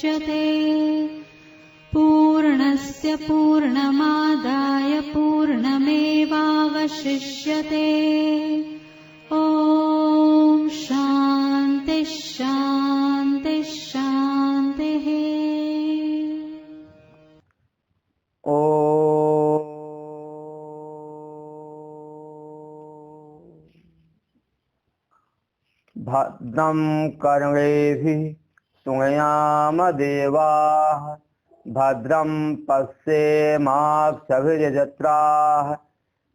मुच्यते। पूर्णस्य पूर्णमादाय पूर्णमेवावशिष्यते। ॐ शान्ति शान्ति शान्तिः। भद्रं कर्णेभिः शृणुयाम देवाः। भद्रं पश्येमाक्षभिर्यजत्राः।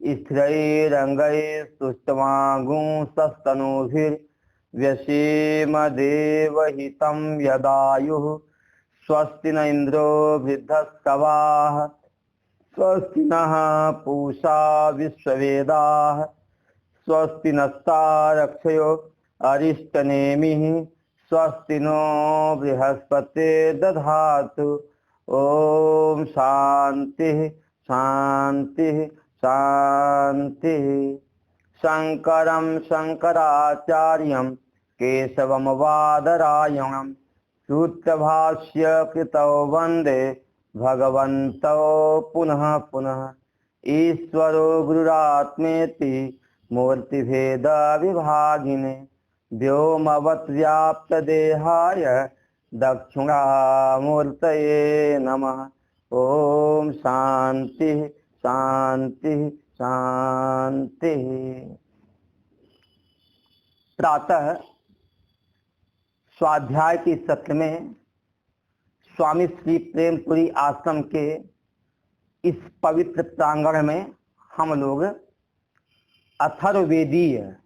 स्थिरैरङ्गैस्तुष्टुवागुंसस्तनूभिर्व्यसेम देवहितं यदायुः। स्वस्ति न इन्द्रो वृद्धस्तवाः। स्वस्ति नः पूषा विश्ववेदाः। स्वस्ति नस्तारक्षयो अरिष्टनेमिः। स्वस्ति नो बृहस्पतिर्दधातु। ओम शांति शांति शांति। शंकरं शंकराचार्यं केशवं बादरायणं सूत्रभाष्य कृतौ वन्दे भगवन्तौ पुनः पुनः। ईश्वरो गुरुरात्मेति मूर्तिभेद विभागिने व्योमवद्व्याप्तदेहाय दक्षिणामूर्तये नमः। ओम शांति शांति शांति। प्रातः स्वाध्याय के सत्र में स्वामी श्री प्रेमपुरी आश्रम के इस पवित्र प्रांगण में हम लोग अथर्ववेदीय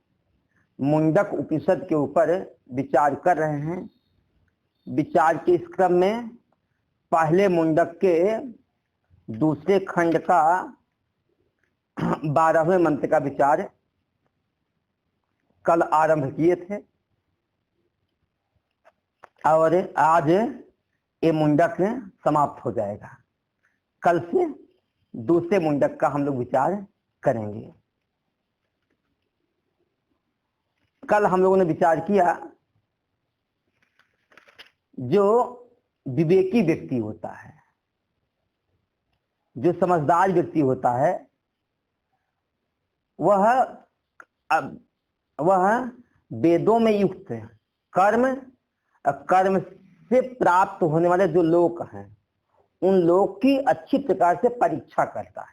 मुंडक उपनिषद के ऊपर विचार कर रहे हैं। विचार के इस क्रम में पहले मुंडक के दूसरे खंड का 12वें मंत्र का विचार कल आरंभ किए थे और आज ये मुंडक समाप्त हो जाएगा। कल से दूसरे मुंडक का हम लोग विचार करेंगे। कल हम लोगों ने विचार किया जो विवेकी व्यक्ति होता है, जो समझदार व्यक्ति होता है, वह वेदों में युक्त कर्म से प्राप्त होने वाले जो लोक हैं उन लोक की अच्छी प्रकार से परीक्षा करता है।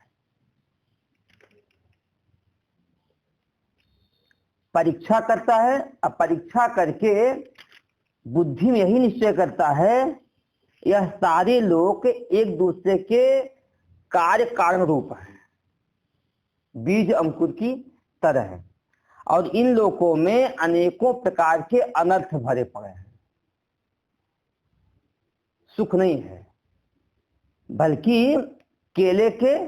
परीक्षा करता है और परीक्षा करके बुद्धि में यही निश्चय करता है यह सारे लोक एक दूसरे के कार्य कारण रूप हैं, बीज अंकुर की तरह है और इन लोकों में अनेकों प्रकार के अनर्थ भरे पड़े हैं। सुख नहीं है, बल्कि केले के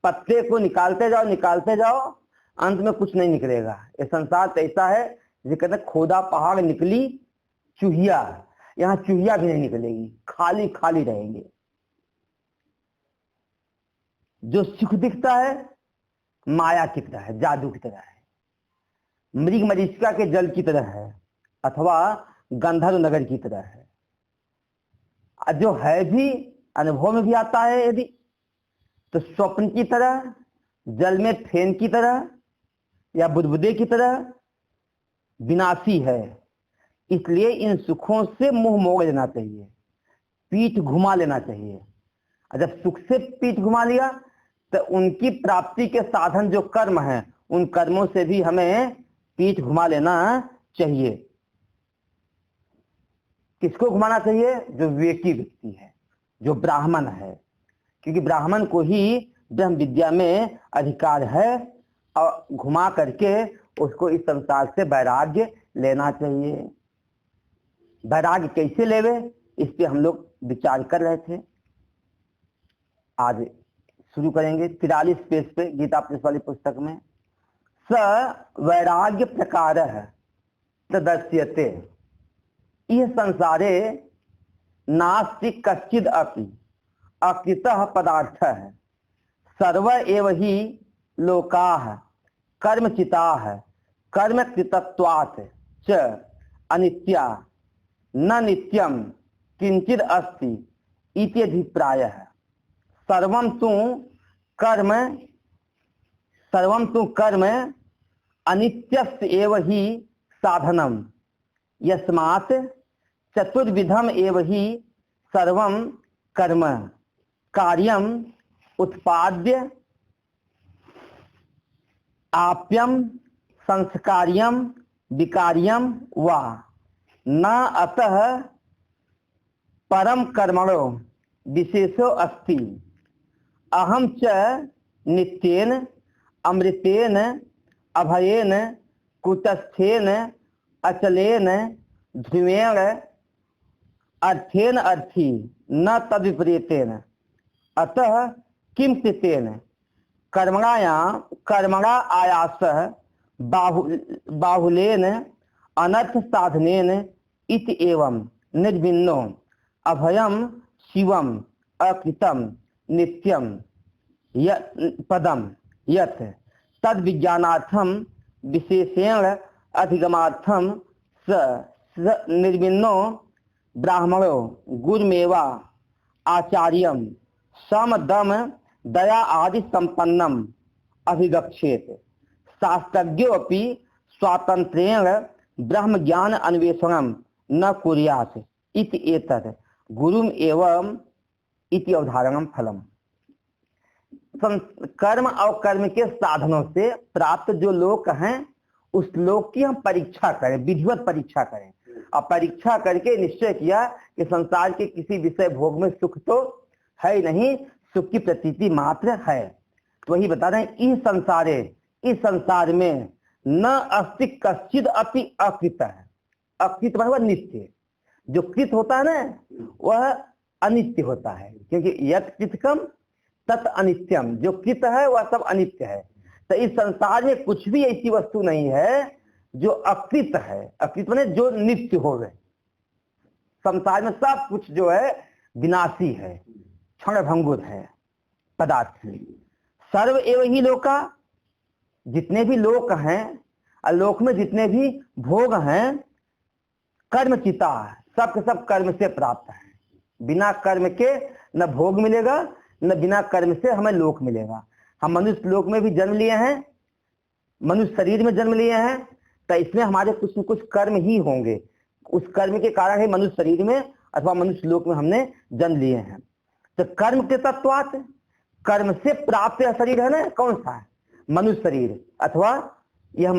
पत्ते को निकालते जाओ अंत में कुछ नहीं निकलेगा। ये संसार ऐसा है जिसे कहते हैं खोदा पहाड़ निकली चूहिया, यहाँ चूहिया भी नहीं निकलेगी, खाली खाली रहेंगे। जो सुख दिखता है माया की तरह है, जादू की तरह है, मृग मरीचिका के जल की तरह है अथवा गंधर्व नगर की तरह है। जो है भी अनुभव में भी आता है यदि तो स्वप्न की तरह, जल में फेन की तरह या बुदबुदे की तरह विनाशी है। इसलिए इन सुखों से मुंह मोड़ लेना चाहिए, पीठ घुमा लेना चाहिए। और जब सुख से पीठ घुमा लिया तो उनकी प्राप्ति के साधन जो कर्म हैं उन कर्मों से भी हमें पीठ घुमा लेना चाहिए। किसको घुमाना चाहिए? जो विवेकी व्यक्ति है, जो ब्राह्मण है, क्योंकि ब्राह्मण को ही ब्रह्म विद्या में अधिकार है और घुमा करके उसको इस संसार से वैराग्य लेना चाहिए। वैराग्य कैसे लेवे इस पे हम लोग विचार कर रहे थे। आज शुरू करेंगे 43 पेज पे गीता प्रेस वाली पुस्तक में। स वैराग्य प्रकार प्रदर्श्यते इह संसारे नास्ति कश्चिद अपि अकृतः पदार्थः सर्व एव हि लोकाः कर्मचिताः कर्मकृतत्वात् च अनित्या न नित्यम किंचिद अस्ति इति अभिप्रायः। सर्वं तु कर्म अनित्यस्य एव ही साधनम यस्मात् चतुर्विधम एव ही सर्वं कर्म कार्यम उत्पाद्य आप्यम संस्कार्यम विकार्यम वा न अतः परम कर्मणो विशेषो अस्ति। अहम च नित्येन अमृतेन अभयेन कुटस्थेन अचलेन ध्रुवेण अर्थेन अर्थी न तद्विपरीतेन। अतः किं कृतेन कर्मणा आयासः बाहुलेन अनर्थ साधनेन इति एवं निर्विन्नो अभयम शिवम अकृतम नित्यम पदम यत् तद विज्ञानार्थम विशेषेण अधिगमार्थम स निर्विन्नो ब्राह्मणो गुरुमेवा आचार्यम सम दम दया आदि संपन्नम अभिगच्छेत। शास्त्रज्ञो अपि स्वातंत्र्येण ब्रह्म ज्ञान अन्वेषणम न कुर्यात् इति एतत् गुरुम एवं इति अवधारणम फलम। कर्म और कर्म के साधनों से प्राप्त जो लोक हैं उस लोक की हम परीक्षा करें, विधिवत परीक्षा करें। और परीक्षा करके निश्चय किया कि संसार के किसी विषय भोग में सुख तो है ही नहीं, सुख की प्रतीति मात्र है। तो वही बता रहे हैं इस संसार में न अस्ति कश्चिद अपि अकृत है। अकृत मतलब नित्य, जो कृत होता है ना वह अनित्य होता है, क्योंकि यत् कृतकम तत् अनित्यम, जो कृत है वह सब अनित्य है। तो इस संसार में कुछ भी ऐसी वस्तु नहीं है जो अकृत है। अकृत माने जो नित्य हो गए। संसार में सब कुछ जो है विनाशी है, क्षण भंगुर है पदार्थ। सर्व एव ही लोका, जितने भी लोक हैं, लोक में जितने भी भोग हैं, कर्मचिता, सब के सब कर्म से प्राप्त है। बिना कर्म के न भोग मिलेगा, न बिना कर्म से हमें लोक मिलेगा। हम मनुष्य लोक में भी जन्म लिए हैं, मनुष्य शरीर में जन्म लिए हैं, तो इसमें हमारे कुछ न कुछ कर्म ही होंगे। उस कर्म के कारण ही मनुष्य शरीर में अथवा मनुष्य लोक में हमने जन्म लिए हैं। तो कर्म के तत्वात, कर्म से प्राप्त यह शरीर है ना, कौन सा है? मनुष्य शरीर अथवा यह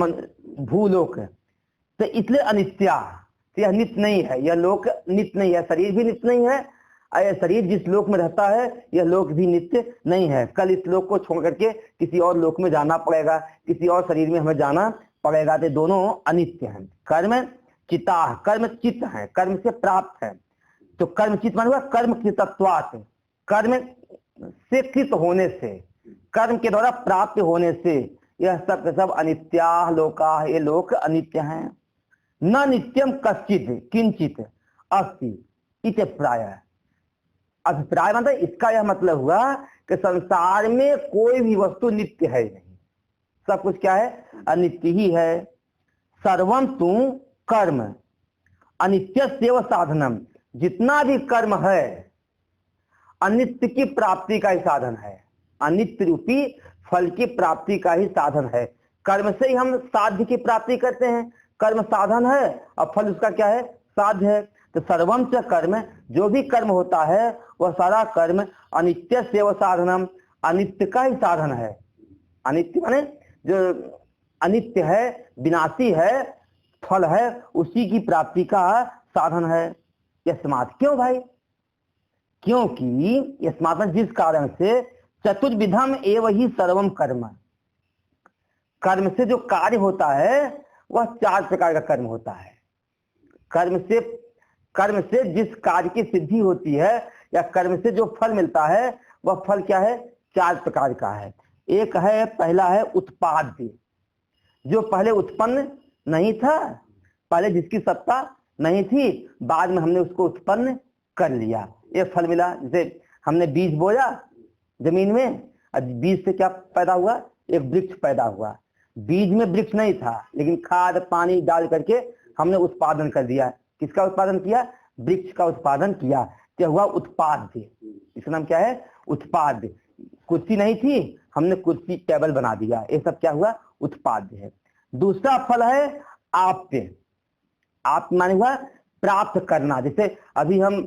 भूलोक। तो इसलिए अनित्या, तो यह नित्य नहीं है, यह लोक नित्य नहीं है, शरीर भी नित्य नहीं है। और यह शरीर जिस लोक में रहता है यह लोक भी नित्य नहीं है। कल इस लोक को छोड़ करके किसी और लोक में जाना पड़ेगा, किसी और शरीर में हमें जाना पड़ेगा। तो दोनों अनित्य हैं। कर्म चिता, कर्म चित्त है, कर्म से प्राप्त है। तो कर्म चित्त मान हुआ कर्म कृतत्वात्, कर्म से कृत होने से, कर्म के द्वारा प्राप्त होने से यह सब अनित्या लोका, ये लोक अनित्य हैं। न नित्यम कश्चित किंचित अस्ति इति प्राय। अभिप्राय मतलब इसका यह मतलब हुआ कि संसार में कोई भी वस्तु नित्य है नहीं, सब कुछ क्या है? अनित्य ही है। सर्वम तु कर्म अनित्यस्यैव साधनम, जितना भी कर्म है अनित्य की प्राप्ति का ही साधन है, अनित्य रूपी फल की प्राप्ति का ही साधन है। कर्म से ही हम साध्य की प्राप्ति करते हैं, कर्म साधन है और फल उसका क्या है? साध्य है। तो सर्वम च कर्म, जो भी कर्म होता है वह सारा कर्म अनित्यस्यैव साधनम, अनित्य का ही साधन है। अनित्य माने जो अनित्य है, विनाशी है, फल है, उसी की प्राप्ति का साधन है। यस्मात्, क्यों भाई? क्योंकि यस्मात् जिस कारण से चतुर्विधम एव ही सर्वम कर्म, कर्म से जो कार्य होता है वह 4 प्रकार का कर्म होता है। कर्म से जिस कार्य की सिद्धि होती है या कर्म से जो फल मिलता है वह फल क्या है? 4 प्रकार का है। एक है, पहला है उत्पाद्य, जो पहले उत्पन्न नहीं था, पहले जिसकी सत्ता नहीं थी, बाद में हमने उसको उत्पन्न कर लिया, एक फल मिला। जैसे हमने बीज बोया जमीन में, बीज से क्या पैदा हुआ? एक वृक्ष पैदा हुआ। बीज में वृक्ष नहीं था, लेकिन खाद पानी डाल करके हमने उत्पादन कर दिया। किसका उत्पादन किया? वृक्ष का उत्पादन किया, क्या हुआ? उत्पाद्य। इसका नाम क्या है? उत्पाद्य। कुर्सी नहीं थी, हमने कुर्सी टेबल बना दिया, ये सब क्या हुआ? उत्पाद्य है। दूसरा फल है आप्य। आप माने हुआ प्राप्त करना। जैसे अभी हम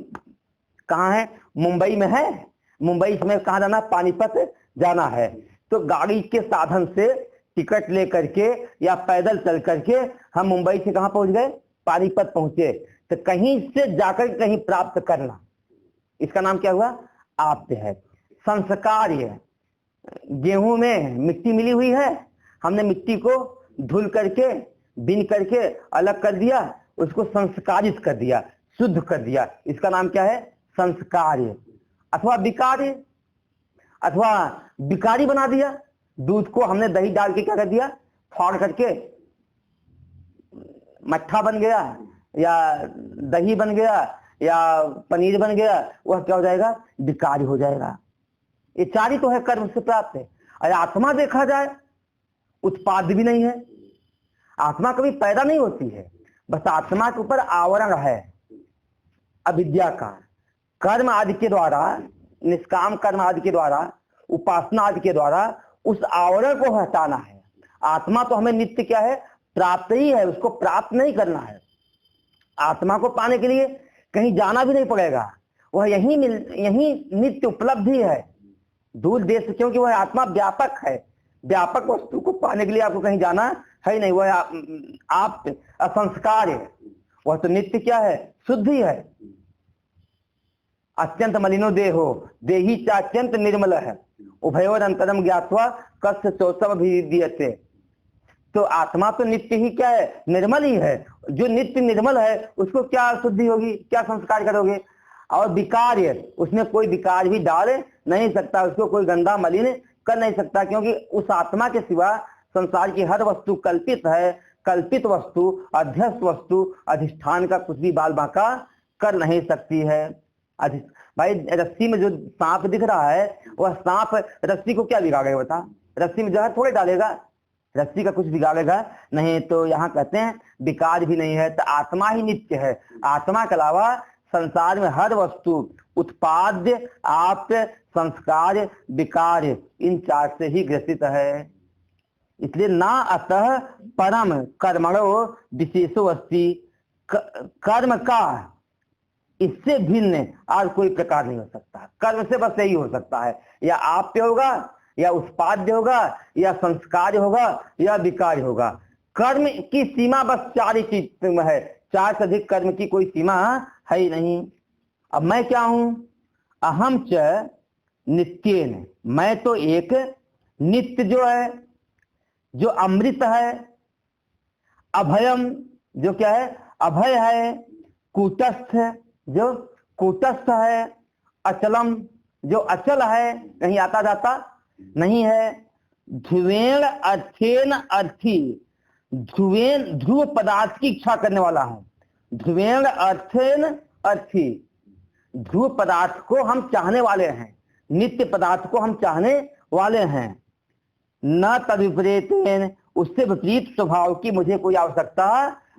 कहाँ है? मुंबई में है। मुंबई में कहाँ जाना? पानीपत जाना है। तो गाड़ी के साधन से टिकट लेकर के या पैदल चल करके हम मुंबई से कहाँ पहुंच गए? पानीपत पहुंचे। तो कहीं से जाकर कहीं प्राप्त करना, इसका नाम क्या हुआ? आप्य है। संस्कार्य, गेहूं में मिट्टी मिली हुई है, हमने मिट्टी को धुल करके बीन करके अलग कर दिया, उसको संस्कारित कर दिया, शुद्ध कर दिया, इसका नाम क्या है? संस्कार्य। अथवा विकार्य, अथवा विकारी बना दिया। दूध को हमने दही डाल के क्या कर दिया? फाड़ करके मट्ठा बन गया, या दही बन गया, या पनीर बन गया, वह क्या हो जाएगा? विकारी हो जाएगा। ये चार ही तो है कर्म से प्राप्त है। और आत्मा देखा जाए उत्पाद भी नहीं है। आत्मा कभी पैदा नहीं होती है, बस आत्मा के ऊपर आवरण है अविद्या का। कर्म आदि के द्वारा, निष्काम कर्म आदि के द्वारा, उपासना आदि के द्वारा उस आवरण को हटाना है। आत्मा तो हमें नित्य क्या है? प्राप्त ही है, उसको प्राप्त नहीं करना है। आत्मा को पाने के लिए कहीं जाना भी नहीं पड़ेगा, वह यही नित्य उपलब्धि है, दूर देश, क्योंकि वह आत्मा व्यापक है। व्यापक वस्तु को पाने के लिए आपको कहीं जाना है नहीं। वह आप असंस्कार है, वह तो नित्य क्या है? शुद्ध ही है। अत्यंत मलिनो देहो देही चात्यंत निर्मल है, उभयोर अंतरम ज्ञात्वा कस्य चौसव अभिधीयते। तो आत्मा तो नित्य ही क्या है? निर्मल ही है। जो नित्य निर्मल है उसको क्या शुद्धि होगी? क्या संस्कार करोगे? और विकार, उसमें कोई विकार भी डाल नहीं सकता, उसको कोई गंदा मलिन कर नहीं सकता, क्योंकि उस आत्मा के सिवा संसार की हर वस्तु कल्पित है। कल्पित वस्तु, अध्यस्त वस्तु, अधिष्ठान का कुछ भी बाल बांका कर नहीं सकती है। भाई रस्सी में जो सांप दिख रहा है, वह सांप रस्सी को क्या बिगाड़ेगा? बता, रस्सी में जहर थोड़े डालेगा, रस्सी का कुछ बिगाड़ेगा नहीं। तो यहाँ कहते हैं विकार भी नहीं है, तो आत्मा ही नित्य है। आत्मा के अलावा संसार में हर वस्तु उत्पाद्य, आप्य, संस्कार, विकार, इन चार से ही ग्रसित है। इसलिए ना अतः परम कर्मणो विशेषो अस्ति, कर्म का इससे भिन्न और कोई प्रकार नहीं हो सकता। कर्म से बस यही हो सकता है, या आप्य होगा, या उत्पाद्य होगा, या संस्कार होगा, या विकार होगा। कर्म की सीमा बस चार ही चीज में है, चार से अधिक कर्म की कोई सीमा है ही नहीं। अब मैं क्या हूं? अहम च नित्येन, मैं तो एक नित्य जो है, जो अमृत है, अभयम जो क्या है? अभय है, कूटस्थ जो कूटस्थ है, अचलम जो अचल है, कहीं आता जाता नहीं है, ध्रुवेण अर्थेन अर्थी, ध्रुवेण ध्रुव पदार्थ की इच्छा करने वाला हूं। ध्रुवेण अर्थेन अर्थी, ध्रुव पदार्थ को हम चाहने वाले हैं, नित्य पदार्थ को हम चाहने वाले हैं। न तद विपरीतेन, उससे विपरीत स्वभाव की मुझे कोई आवश्यकता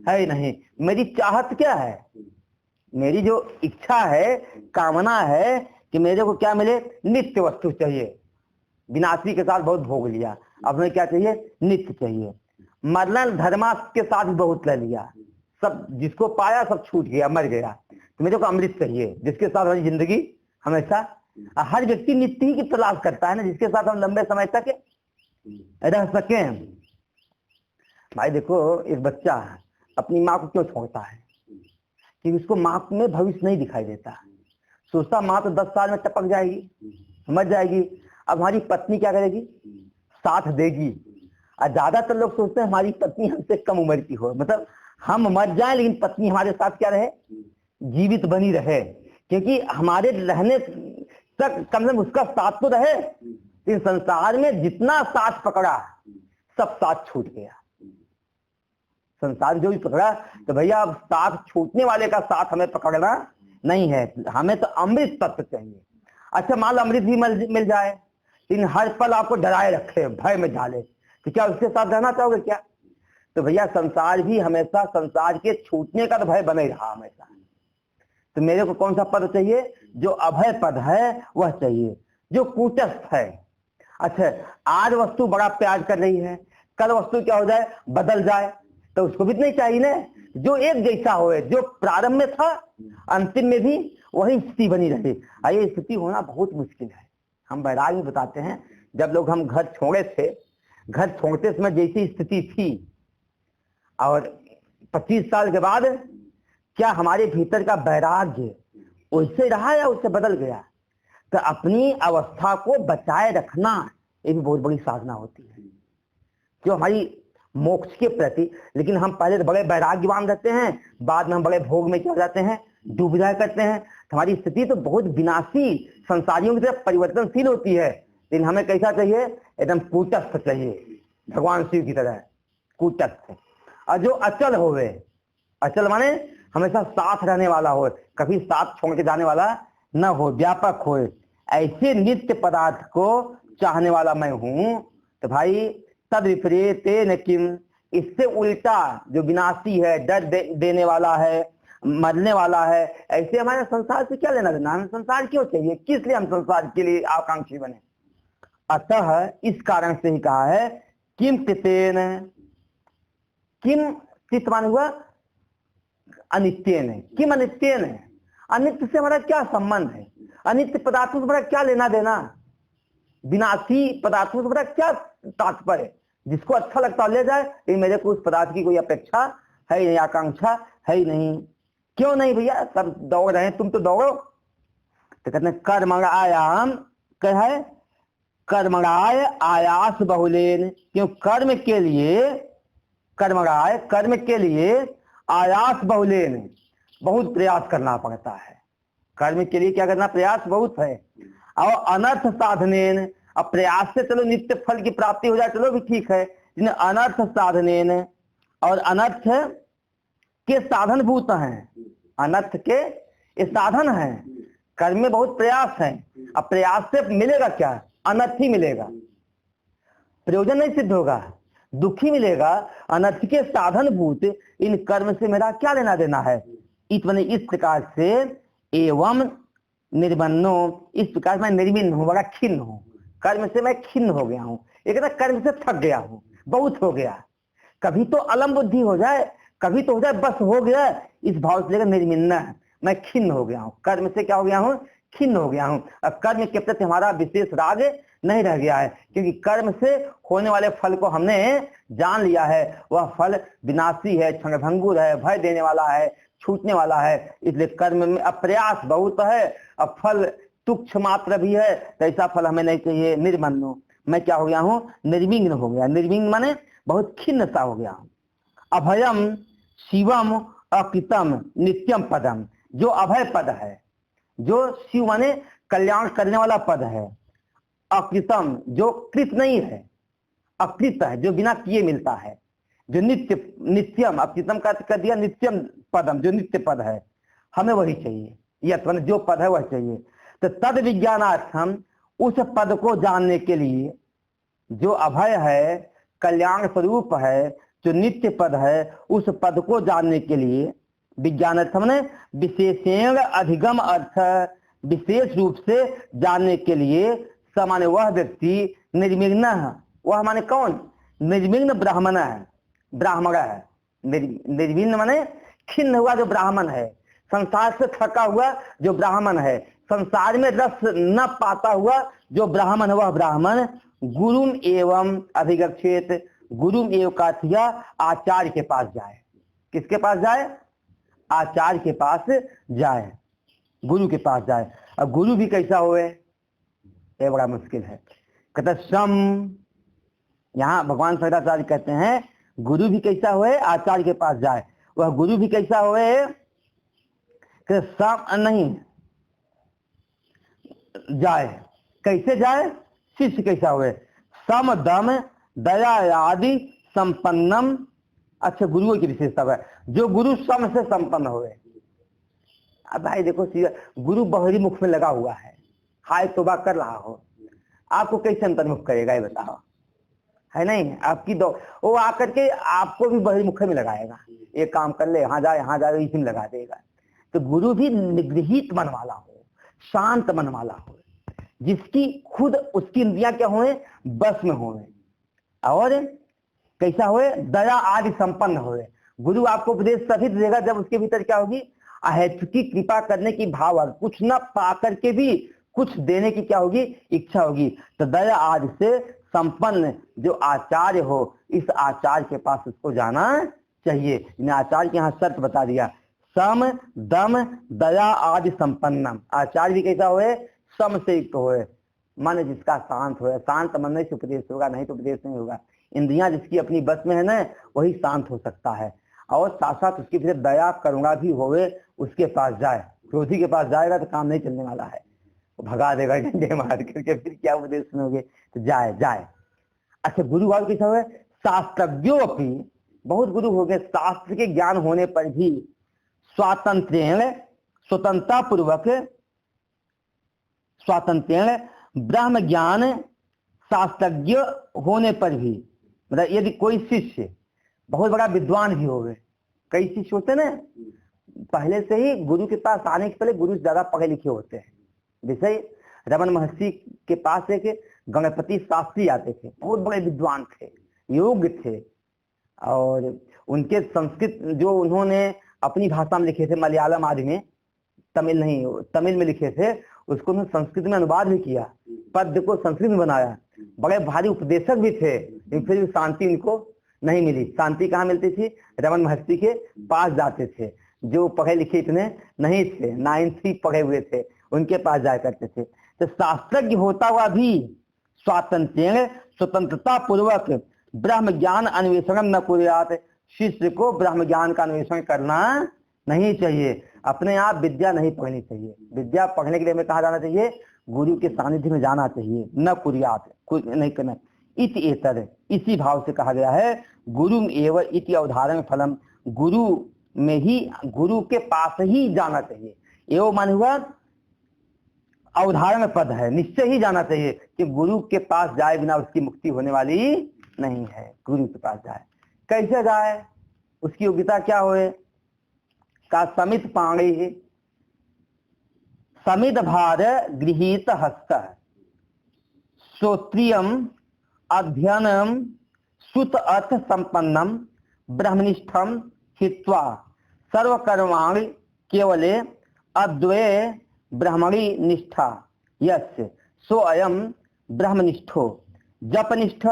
है नहीं। मेरी चाहत क्या है? मेरी जो इच्छा है, कामना है कि मेरे को क्या मिले? नित्य वस्तु चाहिए। विनाशी के साथ बहुत भोग लिया, अब हमें क्या चाहिए? नित्य चाहिए। मरण धर्मा के साथ बहुत ले लिया, सब जिसको पाया सब छूट गया, मर गया। तो मेरे को अमृत चाहिए, जिसके साथ हमारी जिंदगी हमेशा, हर व्यक्ति नित्य ही की तलाश करता है ना, जिसके साथ हम लंबे समय तक रह सके। भाई देखो, एक बच्चा अपनी माँ को क्यों छोड़ता है? कि उसको माँ में भविष्य नहीं दिखाई देता, सोचता माँ तो 10 साल में टपक जाएगी, मर जाएगी। अब हमारी पत्नी क्या करेगी? साथ देगी। और ज्यादातर लोग सोचते हैं हमारी पत्नी हमसे कम उम्र की हो, मतलब हम मर जाएं लेकिन पत्नी हमारे साथ क्या रहे? जीवित बनी रहे, क्योंकि हमारे रहने तक कम से कम उसका साथ तो रहे। इस संसार में जितना साथ पकड़ा सब साथ छूट गया। संसार जो भी पकड़ा, तो भैया अब साथ छूटने वाले का साथ हमें पकड़ना नहीं है, हमें तो अमृत तत्व चाहिए। अच्छा, मान लो अमृत भी मिल जाए, लेकिन हर पल आपको डराए रखे, भय में डाले, तो क्या उसके साथ रहना चाहोगे क्या? तो भैया संसार भी हमेशा, संसार के छूटने का तो भय बने रहा हमेशा। तो मेरे को कौन सा पद चाहिए? जो अभय पद है वह चाहिए, जो कूटस्थ है। अच्छा, आज वस्तु बड़ा प्यार कर रही है, कल वस्तु क्या हो जाए, बदल जाए, तो उसको भी नहीं चाहिए ना, जो एक जैसा होए, जो प्रारंभ में था अंतिम में भी वही स्थिति बनी रहे। ये स्थिति होना बहुत मुश्किल है। हम बैराग में बताते हैं, जब लोग हम घर छोड़े थे, घर छोड़ते समय जैसी स्थिति थी और 25 साल के बाद क्या हमारे भीतर का वैराग्य वैसे रहा या उससे बदल गया? तो अपनी अवस्था को बचाए रखना ये भी बहुत बड़ी साधना होती है, जो हमारी मोक्ष के प्रति। लेकिन हम पहले तो बड़े वैराग्यवान रहते हैं, बाद में हम बड़े भोग में क्या हो जाते हैं, डूब जाया करते हैं। हमारी स्थिति तो बहुत विनाशी संसारियों की तरफ परिवर्तनशील होती है। लेकिन हमें कैसा चाहिए? एकदम कूटस्थ चाहिए, भगवान शिव की तरह कूटस्थ। और जो अचल होवे, अचल माने हमेशा साथ रहने वाला हो, कभी साथ छोड़ के जाने वाला न हो, व्यापक हो, ऐसे नित्य पदार्थ को चाहने वाला मैं हूं। तो भाई तद विपरीतेन किम, इससे उल्टा जो विनाशी है, डर देने वाला है, मरने वाला है, ऐसे हमारे संसार से क्या लेना देना? हमें संसार क्यों चाहिए? किस लिए हम संसार के लिए आकांक्षी बने? अतः इस कारण से ही कहा है किम चितेन, किम चित मान हुआ अनित्यन है, किम अनित्यन है, अनित्य से हमारा क्या संबंध है? अनित्य पदार्थों से हमारा क्या लेना देना? विनाशी पदार्थों से हमारा क्या तात्पर्य? जिसको अच्छा लगता ले जाए, लेकिन मेरे को उस पदार्थ की कोई अपेक्षा है ही नहीं, आकांक्षा है ही नहीं। क्यों नहीं भैया? सब दौड़ रहे हैं, तुम तो दौड़ो। तो कहते हैं कर्मणायाम, क्या है? कर्मणाय आयास बहुलेन, क्यों? कर्म के लिए, कर्मणाय कर्म के लिए आयास बहुलेन, बहुत प्रयास करना पड़ता है। कर्म के लिए क्या करना? प्रयास बहुत है। और अनर्थ साधनेन, अब प्रयास से चलो नित्य फल की प्राप्ति हो जाए, चलो भी ठीक है, लेकिन अनर्थ साधनेन, और अनर्थ के साधन भूत हैं, अनर्थ के ये साधन हैं। कर्म में बहुत प्रयास है, अब प्रयास से मिलेगा क्या? अनर्थ ही मिलेगा, प्रयोजन नहीं सिद्ध होगा, दुखी मिलेगा। अनर्थ के साधन भूत इन कर्म से मेरा क्या लेना देना है? इस प्रकार से एवं निर्बन्नो, इस प्रकार मैं निर्विन्न हूं, बड़ा खिन्न हूं, कर्म से मैं खिन्न हो गया हूं। एक ना कर्म से थक गया हूं, बहुत हो गया। कभी तो अलम बुद्धि हो जाए, कभी तो हो जाए बस हो गया, इस भाव से लेकर निर्विन्न, मैं खिन्न हो गया हूं, कर्म से क्या हो गया हूं? खिन्न हो गया हूं। अब कर्म के प्रति हमारा विशेष राग नहीं रह गया है, क्योंकि कर्म से होने वाले फल को हमने जान लिया है, वह फल विनाशी है, क्षणभंगुर है, भय देने वाला है, छूटने वाला है। इसलिए कर्म में अब प्रयास बहुत है, अब फल तुच्छ मात्र भी है, तो ऐसा फल हमें नहीं चाहिए। निर्मन्नो, मैं क्या हो गया हूँ? निर्विघ्न हो गया। निर्विघ्न माने बहुत खिन्न सा हो गया हूँ। अभयम शिवम अकृतम नित्यम पदम, जो अभय पद है, जो शिव माने कल्याण करने वाला पद है, अकृतम जो कृत नहीं है, अकृत है, जो बिना किए मिलता है, जो नित्य, नित्यम, अकृतम का कर दिया नित्यम पदम, जो नित्य पद है, हमें वही चाहिए। यह जो पद है वह चाहिए। तो तद विज्ञानार्थम, उस पद को जानने के लिए, जो अभय है, कल्याण स्वरूप है, जो नित्य पद है, उस पद को जानने के लिए विज्ञानार्थम ने विशेषण अधिगम अर्थ, विशेष रूप से जानने के लिए सामान्य वह व्यक्ति निर्विघ्न, वह माने कौन? निर्विघ्न ब्राह्मण है, ब्राह्मण है। निर्विघ्न माने खिन्न हुआ जो ब्राह्मण है, संसार से थका हुआ जो ब्राह्मण है, संसार में रस न पाता हुआ जो ब्राह्मण है, वह ब्राह्मण गुरुम एवं अभिगच्छेत, गुरुम एवं का थिया आचार्य के पास जाए। किसके पास जाए? आचार्य के पास जाए, गुरु के पास जाए। अब गुरु भी कैसा होए? ये बड़ा मुश्किल है। कहते सम, यहाँ भगवान शंकराचार्य कहते हैं गुरु भी कैसा होए? आचार्य के पास जाए। वह गुरु भी कैसा होए? सम नहीं जाए, कैसे जाए? शिष्य कैसा हुए? सम दम दया आदि संपन्नम। अच्छा, गुरुओं की विशेषता है, जो गुरु सम से संपन्न हुए। अब भाई देखो, गुरु बहरी मुख में लगा हुआ है, हाय तोबा कर रहा हो, आपको कैसे अंतर्मुख करेगा ये बताओ? है नहीं? आपकी दो वो आकर के आपको भी बहरी मुख में लगाएगा, ये काम कर ले, यहाँ जा इसी में लगा देगा। तो गुरु भी निगृहित मन वाला हो, शांत मन वाला हो, जिसकी खुद उसकी इंद्रियां क्या होए, बस में होए, और कैसा होए, दया आदि संपन्न होए। गुरु आपको उपदेश तभी देगा जब उसके भीतर क्या होगी, अहेतुकी कृपा करने की भाव होगी, कुछ न पा करके भी कुछ देने की क्या होगी, इच्छा होगी। तो दया आदि से संपन्न जो आचार्य हो, इस आचार्य के पास उसको जाना चाहिए। इन्हें आचार्य के यहाँ शर्त बता दिया, सम दम दया आदि संपन्नम। आचार्य भी कैसा होए, सम से युक्त होए, मन जिसका शांत होए। शांत मन से उपदेश होगा, नहीं तो उपदेश नहीं होगा। इंद्रियां जिसकी अपनी बस में है ना, वही शांत हो सकता है। और साथ साथ उसके भीतर दया करुणा भी होवे, उसके पास जाए। क्रोधी के पास जाएगा तो काम नहीं चलने वाला है, वो भगा देगा डंडे मार करके, फिर क्या उपदेश सुनोगे। तो जाए। अच्छा, गुरु भाव कैसा हुआ, शास्त्रज्ञों अपनी, बहुत गुरु हो गए, शास्त्र के ज्ञान होने पर भी स्वतंत्रता पूर्वक ब्रह्म ज्ञान, शास्त्रज्ञ होने पर भी, मतलब यदि कोई शिष्य बहुत बड़ा विद्वान भी हो गए, कई शिष्य होते ना पहले से ही गुरु के पास आने के पहले गुरु से ज्यादा पढ़े लिखे होते हैं। जैसे रमन महर्षि के पास एक गणपति शास्त्री आते थे, बहुत बड़े विद्वान थे, योग्य थे, और उनके संस्कृत जो उन्होंने अपनी भाषा में लिखे थे, मलयालम आदि में, तमिल में लिखे थे, उसको उन्होंने संस्कृत में अनुवाद भी किया, पद्य को संस्कृत में बनाया। बड़े भारी उपदेशक भी थे, लेकिन फिर भी शांति उनको नहीं मिली। शांति कहाँ मिलती थी, रमन महर्षि के पास जाते थे। जो पढ़े लिखे इतने नहीं थे, 9th पढ़े हुए थे, उनके पास जाया करते थे। तो शास्त्रज्ञ होता हुआ भी स्वतंत्रता पूर्वक ब्रह्म ज्ञान अन्वेषण न कुर्यात। शिष्य को ब्रह्म ज्ञान का अन्वेषण करना नहीं चाहिए, अपने आप विद्या नहीं पढ़नी चाहिए। विद्या पढ़ने के लिए हमें कहा जाना चाहिए, गुरु के सानिध्य में जाना चाहिए, न कुर्यात, कुछ नहीं करना। इति एतर, इसी भाव से कहा गया है, गुरु एव इति अवधारण फलम, गुरु में ही, गुरु के पास ही जाना चाहिए। एवं मान हुआ अवधारण पद है, निश्चय ही जाना चाहिए कि गुरु के पास जाए बिना उसकी मुक्ति होने वाली नहीं है। गुरु के पास जाए, कैसे जाए, उसकी योग्यता क्या होए, का समित पाणी, समित भार गृहीत हस्त, श्रोत्रियम अध्ययनम सुत अर्थ संपन्नम ब्रह्मनिष्ठम हित्वा सर्वकर्माणि केवले अद्वये ब्रह्मणि निष्ठा यस्य सो अयम ब्रह्मनिष्ठो जपनिष्ठ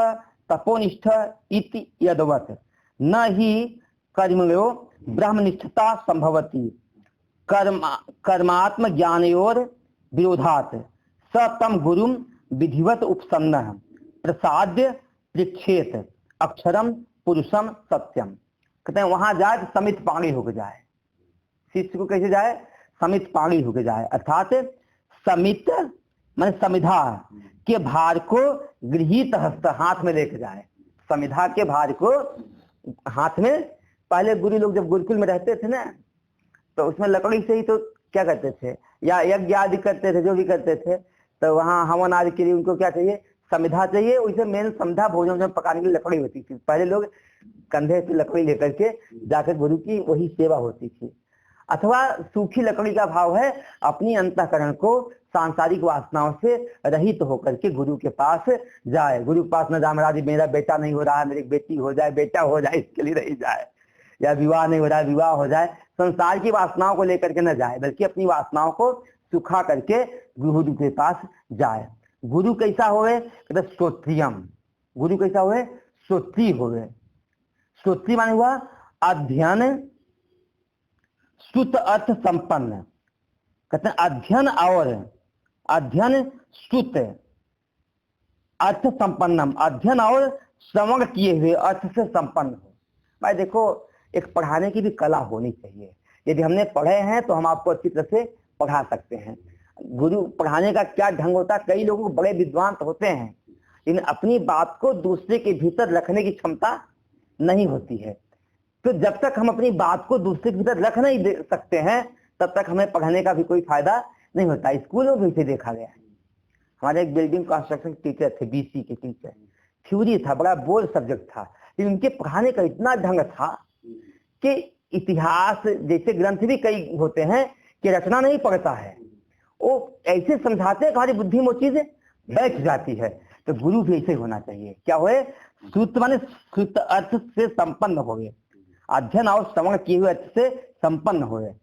तपोनिष्ठ इति यद्वत् न हि कर्मयो ब्रह्मनिष्ठता संभवति कर्मात्म ज्ञानयोर विरोधात् स तम गुरुम विधिवत उपसन्नः प्रसाद्य पृच्छेत अक्षरम पुरुषम सत्यम। कहते हैं वहां जाए तो समित पाणी होकर जाए। शिष्य को कैसे जाए, समित पाणी होकर जाए, अर्थात समित मान समिधा के भार को गृहीत हस्त, हाथ में लेकर जाए। समिधा के भार को हाथ में, पहले गुरु लोग जब गुरुकुल में रहते थे ना, तो उसमें लकड़ी से ही तो क्या करते थे, या यज्ञ आदि करते थे, जो भी करते थे, तो वहाँ हवन आदि के लिए उनको क्या चाहिए, समिधा चाहिए। उसे मेन समिधा भोजन पकाने की लकड़ी होती थी। पहले लोग कंधे से लकड़ी लेकर के जाकर गुरु की वही सेवा होती थी। अथवा सूखी लकड़ी का भाव है अपनी अंतःकरण को सांसारिक वासनाओं से रहित होकर के गुरु के पास जाए। गुरु के पास न जाए, महाराज मेरा बेटा नहीं हो रहा है, मेरी बेटी हो जाए, बेटा हो जाए, इसके लिए नहीं जाए, या विवाह नहीं हो रहा है, विवाह हो जाए, संसार की वासनाओं को लेकर के न जाए, बल्कि अपनी वासनाओं को सुखा करके गुरु के पास जाए। गुरु कैसा होवे, कहते श्रोत्रियम, गुरु कैसा होवे, श्रोत्री होवे। श्रोत्री माने हुआ अध्ययन श्रुत अर्थ संपन्न, कहते हैं अध्ययन और अध्ययन श्रुत अर्थ संपन्नम, अध्ययन और श्रवण किए हुए अर्थ से संपन्न हो। भाई देखो, एक पढ़ाने की भी कला होनी चाहिए। यदि हमने पढ़े हैं तो हम आपको अच्छी तरह से पढ़ा सकते हैं। गुरु पढ़ाने का क्या ढंग होता है, कई लोगों को बड़े विद्वान तो होते हैं, लेकिन अपनी बात को दूसरे के भीतर रखने की क्षमता नहीं होती है। तो जब तक हम अपनी बात को दूसरे के भीतर रख नहीं दे सकते हैं, तब तक हमें पढ़ने का भी कोई फायदा नहीं होता। स्कूलों में भी देखा गया है। हमारे एक बिल्डिंग कंस्ट्रक्शन टीचर थे, BC के टीचर, थ्योरी था, बड़ा बोल्ड सब्जेक्ट था, लेकिन उनके पढ़ाने का इतना ढंग था कि इतिहास जैसे ग्रंथ भी कई होते हैं कि रचना नहीं पड़ता है, वो ऐसे समझाते हैं कि हमारी बुद्धि में वो चीज बैठ जाती है। तो गुरु भी ऐसे होना चाहिए, क्या होए, श्रुत माने श्रुत अर्थ से संपन्न हो गए, अध्ययन और श्रवण किए हुए अर्थ से संपन्न हो गए।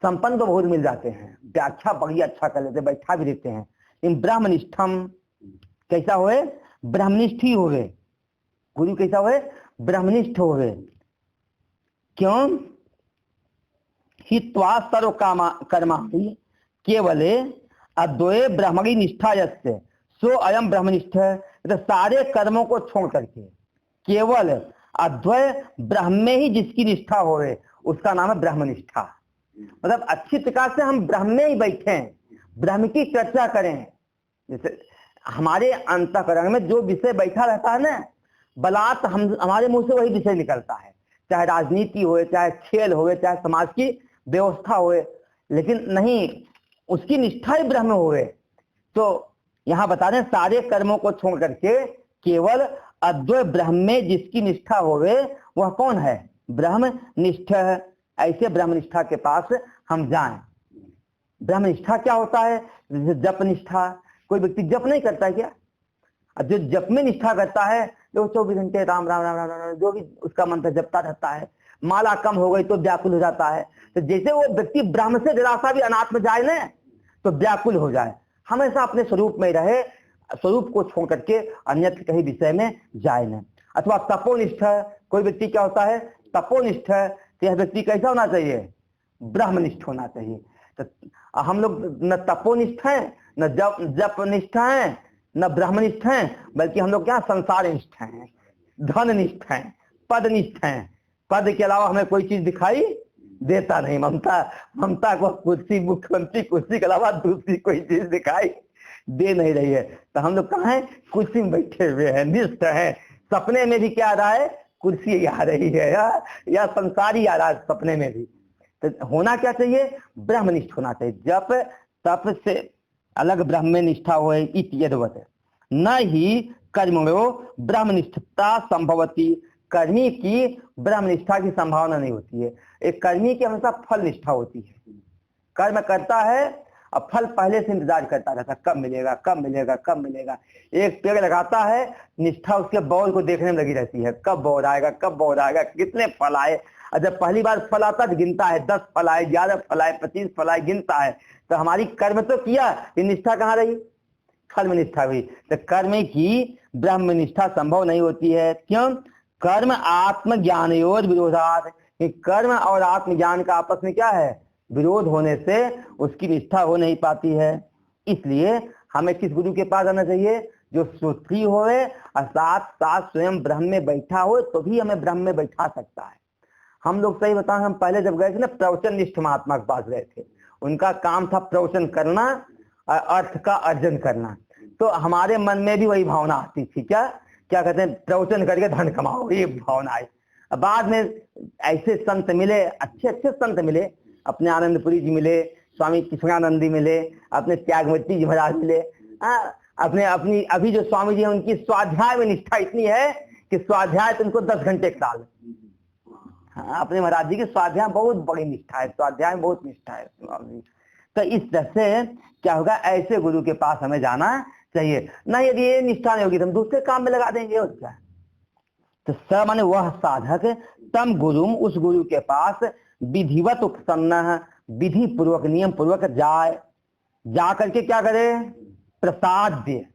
संपन्न तो बहुत मिल जाते हैं, व्याख्या बड़ी अच्छा कर लेते, बैठा भी देते हैं। इन ब्रह्मनिष्ठम कैसा होए, ब्रह्मनिष्ठ ही हो गए। गुरु कैसा होए, ब्रह्मनिष्ठ हो गए। क्यों, हित्वा सर्व कर्मा केवले अद्वय ब्रह्मणी निष्ठा यस्य सो अयम ब्रह्मनिष्ठ। तो सारे कर्मों को छोड़ करके केवल अद्वय ब्रह्म में ही जिसकी निष्ठा हो उसका नाम है ब्रह्मनिष्ठा। मतलब अच्छी प्रकार से हम ब्रह्म में ही बैठे, ब्रह्म की चर्चा करें। जैसे हमारे अंतःकरण में जो विषय बैठा रहता है ना, बलात् हमारे मुंह से वही विषय निकलता है, चाहे राजनीति हो, चाहे खेल हो, चाहे समाज की व्यवस्था हो, लेकिन नहीं उसकी निष्ठा ही ब्रह्म हो। तो यहाँ बता रहे हैं सारे कर्मों को छोड़ करके केवल अद्वैत ब्रह्म में जिसकी निष्ठा हो वह कौन है, ब्रह्मनिष्ठ। ऐसे ब्रह्मनिष्ठा के पास हम जाएं। ब्रह्मनिष्ठा क्या होता है, जैसे जप निष्ठा। कोई व्यक्ति जप नहीं करता है क्या, जो जप में निष्ठा करता है जो 24 घंटे राम राम राम राम राम जो भी उसका मंत्र जपता रहता है, माला कम हो गई तो व्याकुल हो जाता है। तो जैसे वो व्यक्ति ब्रह्म से जरा सा भी अनात्म जाए ना तो व्याकुल हो जाए, हमेशा अपने स्वरूप में रहे, स्वरूप को छोड़ करके अन्यत्र कहीं विषय में जाए न। अथवा तपोनिष्ठ, कोई व्यक्ति क्या होता है, तपोनिष्ठ। तो यह व्यक्ति कैसा होना चाहिए, ब्रह्मनिष्ठ होना चाहिए। तो हम लोग न तपोनिष्ठ हैं, न जपनिष्ठ हैं, न ब्रह्मनिष्ठ हैं, बल्कि हम लोग क्या संसारनिष्ठ हैं, धननिष्ठ हैं, पदनिष्ठ हैं। पद के अलावा हमें कोई चीज दिखाई देता नहीं। ममता को कुर्सी, मुख्यमंत्री कुर्सी के अलावा दूसरी कोई चीज दिखाई दे नहीं रही है। तो हम लोग कहाँ हैं, कुर्सी में बैठे हुए हैं, निष्ठ हैं। सपने में भी क्या आ रहा है, कुर्सी आ रही है या संसार ही आ रहा है सपने में भी। तो होना क्या चाहिए, ब्रह्मनिष्ठ होना चाहिए। जप तप से अलग ब्रह्म में निष्ठा हो, यदवत न ही कर्मणो ब्रह्मनिष्ठता संभवती। कर्मी की ब्रह्मनिष्ठा की संभावना नहीं होती है। एक कर्मी की हमेशा फल निष्ठा होती है। कर्म करता है और फल पहले से इंतजार करता रहता, कब मिलेगा कब मिलेगा कब मिलेगा। एक पेड़ लगाता है, निष्ठा उसके बौर को देखने में लगी रहती है, कब बौर आएगा कब बौर आएगा, कितने फल आए। और जब पहली बार फल आता है गिनता है, 10 फल आए, 11 फल आए, 25 फल आए, गिनता है। तो हमारी कर्म तो किया, ये निष्ठा कहाँ रही, फल में निष्ठा हुई। तो कर्म की ब्रह्म निष्ठा संभव नहीं होती है। क्यों, कर्म आत्मज्ञानयोर विरोधात्। कर्म और आत्मज्ञान का आपस में क्या है, विरोध होने से उसकी निष्ठा हो नहीं पाती है। इसलिए हमें किस गुरु के पास आना चाहिए, जो श्रोत्री होवे और साथ साथ स्वयं ब्रह्म में बैठा हो, तो भी हमें ब्रह्म में बैठा सकता है। हम लोग सही बताएं, हम पहले जब गए थे ना, प्रवचन निष्ठ महात्मा के पास गए थे। उनका काम था प्रवचन करना और अर्थ का अर्जन करना। तो हमारे मन में भी वही भावना आती थी, क्या कहते हैं, प्रवचन करके धन कमाओ, ये भावना आई। बाद में ऐसे संत मिले, अच्छे अच्छे संत मिले, अपने आनंदपुरी जी मिले, स्वामी कृष्णानंदी मिले, अपने त्यागमती जी महाराज मिले। अपनी अभी जो स्वामी जी हैं उनकी स्वाध्याय में निष्ठा इतनी है कि स्वाध्याय तो उनको 10 घंटे करा ले। हाँ, अपने महाराज जी की स्वाध्याय बहुत बड़ी निष्ठा है, स्वाध्याय में बहुत निष्ठा है। तो इस तरह से क्या होगा, ऐसे गुरु के पास हमें जाना चाहिए। ना यदि ये निष्ठा नहीं होगी तो हम दूसरे काम में लगा देंगे, और क्या। तो स माने वह साधक, तम गुरुम, उस गुरु के पास विधिवत उपसन्न, विधि पूर्वक नियम पूर्वक जा करके क्या करे, प्रसाद दे,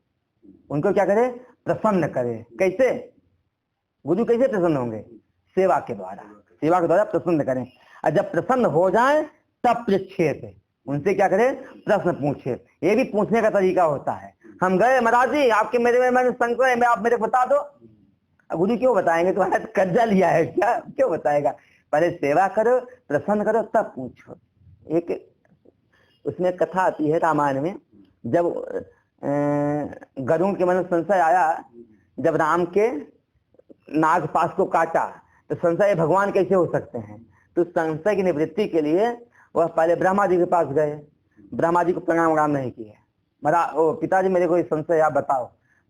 उनको क्या करे, प्रसन्न करे। कैसे, गुरु कैसे प्रसन्न होंगे, सेवा के द्वारा प्रसन्न करें। और जब प्रसन्न हो जाए तब पृच्छेत, उनसे क्या करे, प्रश्न पूछे। ये भी पूछने का तरीका होता है। हम गए, महाराज जी आपके मेरे में संशय है, आप मेरे को बता दो। गुरु क्यों बताएंगे, तुम्हारा कर्जा लिया है क्या, क्यों बताएगा। पहले सेवा करो, प्रसन्न करो, तब पूछो। एक उसमें कथा आती है रामायण में, जब गरुड़ के मन में संशय आया, जब राम के नागपाश को काटा, तो संशय भगवान कैसे हो सकते हैं। तो संशय की निवृत्ति के लिए वह पहले ब्रह्मा जी के पास गए, ब्रह्मा जी को प्रणाम नहीं किए। पिताजी मेरे को संशय आप बताओ।